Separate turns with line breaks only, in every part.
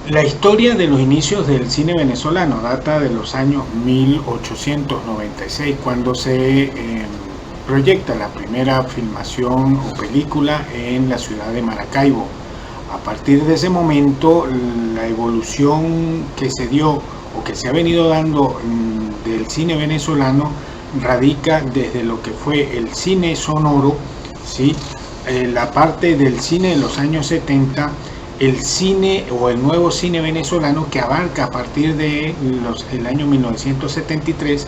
La historia de los inicios del cine venezolano data de los años 1896, cuando se proyecta la primera filmación o película en la ciudad de Maracaibo. A partir de ese momento, la evolución que se dio o que se ha venido dando del cine venezolano radica desde lo que fue el cine sonoro, ¿sí? La parte del cine de los años 70, el cine o el nuevo cine venezolano que abarca a partir de el año 1973,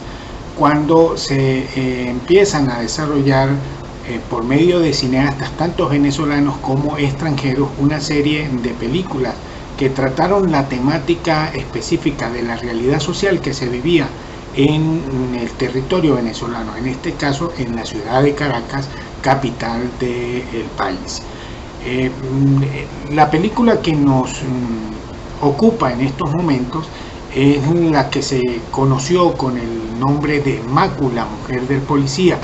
cuando se empiezan a desarrollar por medio de cineastas tanto venezolanos como extranjeros una serie de películas que trataron la temática específica de la realidad social que se vivía en el territorio venezolano, en este caso en la ciudad de Caracas, capital del país. La película que nos ocupa en estos momentos es la que se conoció con el nombre de Macu, la mujer del policía.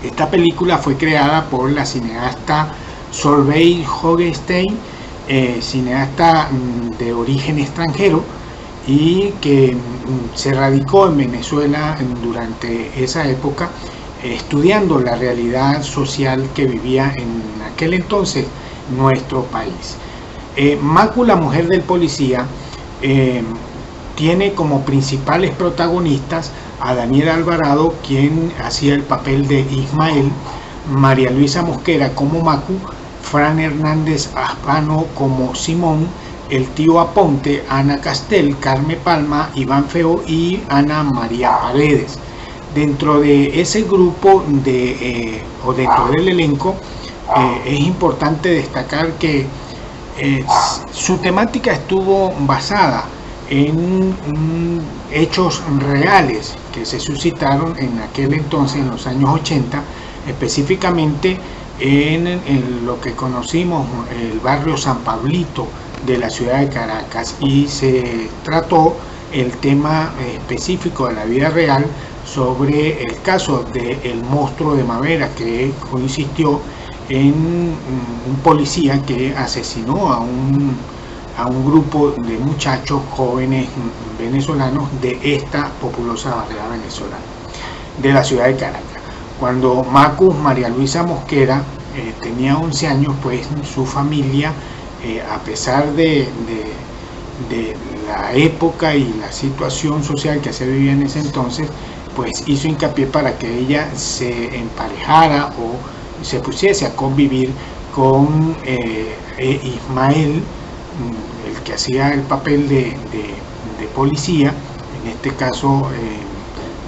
Esta película fue creada por la cineasta Solveig Hogenstein, cineasta de origen extranjero y que se radicó en Venezuela durante esa época, estudiando la realidad social que vivía en aquel entonces nuestro país. Macu, la mujer del policía, tiene como principales protagonistas a Daniel Alvarado, quien hacía el papel de Ismael, María Luisa Mosquera como Macu, Fran Hernández Aspano como Simón, el tío Aponte, Ana Castel, Carmen Palma, Iván Feo y Ana María Paredes. Dentro de ese grupo o dentro del elenco, es importante destacar que su temática estuvo basada en hechos reales que se suscitaron en aquel entonces, en los años 80, específicamente en lo que conocimos el barrio San Pablito de la ciudad de Caracas, y se trató el tema específico de la vida real sobre el caso del monstruo de Mavera, que consistió en un policía que asesinó a un grupo de muchachos jóvenes venezolanos de esta populosa barriada venezolana de la ciudad de Caracas. Cuando Macu, María Luisa Mosquera, tenía 11 años, pues su familia, a pesar de la época y la situación social que se vivía en ese entonces, pues hizo hincapié para que ella se emparejara o se pusiese a convivir con Ismael, el que hacía el papel de policía, en este caso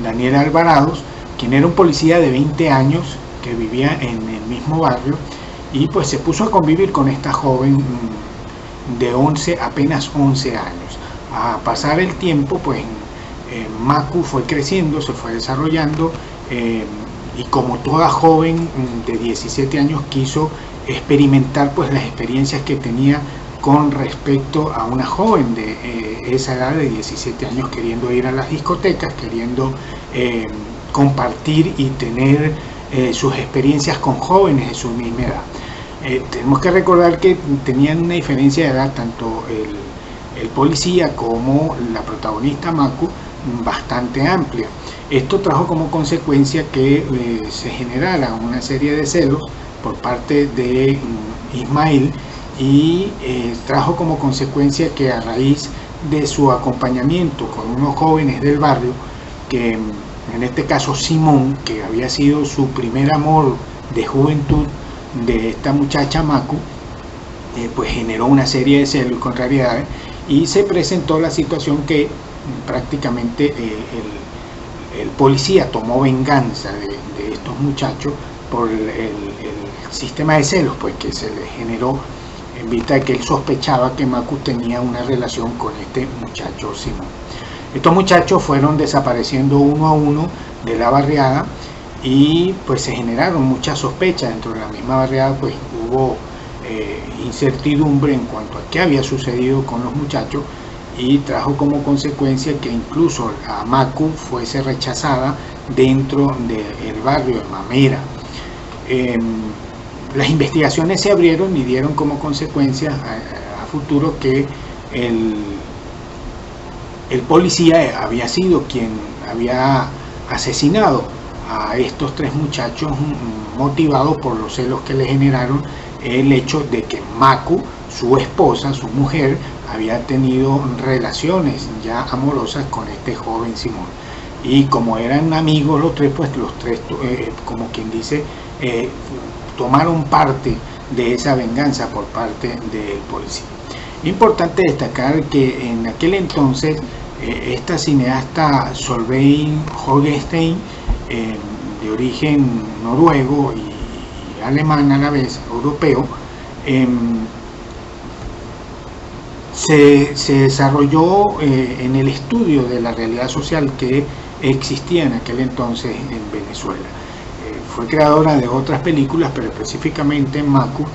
Daniel Alvarado, quien era un policía de 20 años que vivía en el mismo barrio, y pues se puso a convivir con esta joven de apenas 11 años. A pasar el tiempo, pues Macu fue creciendo, se fue desarrollando, y como toda joven de 17 años quiso experimentar pues las experiencias que tenía con respecto a una joven de esa edad de 17 años, queriendo ir a las discotecas, queriendo compartir y tener sus experiencias con jóvenes de su misma edad. Tenemos que recordar que tenían una diferencia de edad tanto el policía como la protagonista Macu bastante amplia. Esto trajo como consecuencia que se generara una serie de celos por parte de Ismael, y trajo como consecuencia que a raíz de su acompañamiento con unos jóvenes del barrio, que en este caso Simón, que había sido su primer amor de juventud de esta muchacha Macu, pues generó una serie de celos y contrariedades, y se presentó la situación que prácticamente el policía tomó venganza de estos muchachos por el sistema de celos pues que se le generó, en vista de que él sospechaba que Macu tenía una relación con este muchacho Simón. Estos muchachos fueron desapareciendo uno a uno de la barriada, y pues se generaron muchas sospechas dentro de la misma barriada, pues hubo incertidumbre en cuanto a qué había sucedido con los muchachos, y trajo como consecuencia que incluso a Macu fuese rechazada dentro del barrio de Mamera. Las investigaciones se abrieron y dieron como consecuencia a futuro que el policía había sido quien había asesinado a estos tres muchachos, motivado por los celos que le generaron el hecho de que Macu, su esposa, su mujer, había tenido relaciones ya amorosas con este joven Simón. Y como eran amigos los tres, pues los tres, como quien dice, tomaron parte de esa venganza por parte del policía. Importante destacar que en aquel entonces esta cineasta Solveig Hogenstein, de origen noruego y alemán a la vez, europeo, se desarrolló en el estudio de la realidad social que existía en aquel entonces en Venezuela. Fue creadora de otras películas, pero específicamente Macu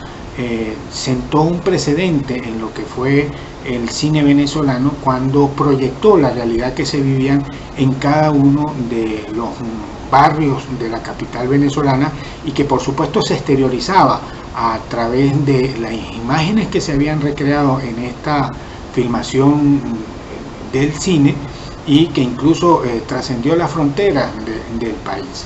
sentó un precedente en lo que fue el cine venezolano cuando proyectó la realidad que se vivían en cada uno de los barrios de la capital venezolana, y que por supuesto se exteriorizaba a través de las imágenes que se habían recreado en esta filmación del cine, y que incluso trascendió las fronteras del país.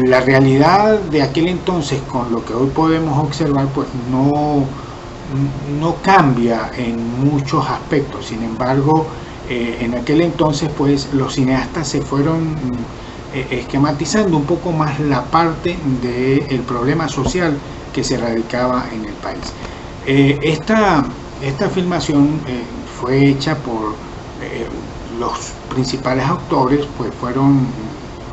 La realidad de aquel entonces con lo que hoy podemos observar pues no cambia en muchos aspectos. Sin embargo, en aquel entonces pues los cineastas se fueron esquematizando un poco más la parte del problema social que se radicaba en el país. Esta filmación fue hecha por los principales autores, pues fueron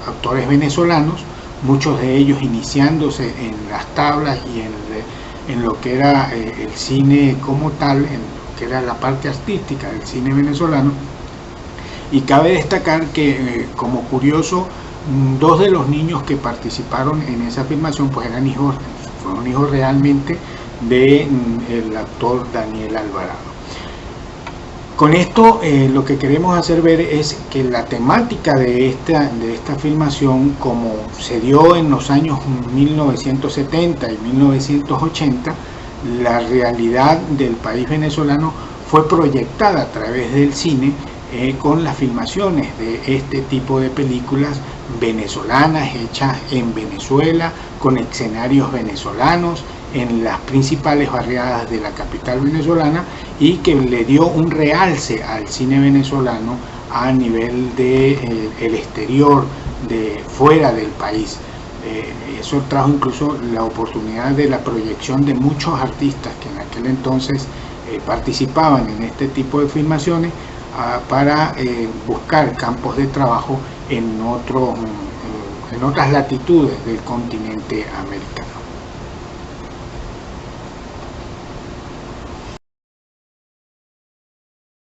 autores venezolanos, muchos de ellos iniciándose en las tablas y en lo que era el cine como tal, en lo que era la parte artística del cine venezolano. Y cabe destacar que, como curioso, dos de los niños que participaron en esa filmación pues fueron hijos realmente del actor Daniel Alvarado. Con esto lo que queremos hacer ver es que la temática de esta filmación, como se dio en los años 1970 y 1980, la realidad del país venezolano fue proyectada a través del cine con las filmaciones de este tipo de películas venezolanas hechas en Venezuela, con escenarios venezolanos en las principales barriadas de la capital venezolana, y que le dio un realce al cine venezolano a nivel de el exterior, de fuera del país. Eso trajo incluso la oportunidad de la proyección de muchos artistas que en aquel entonces participaban en este tipo de filmaciones para buscar campos de trabajo en otras latitudes del continente americano.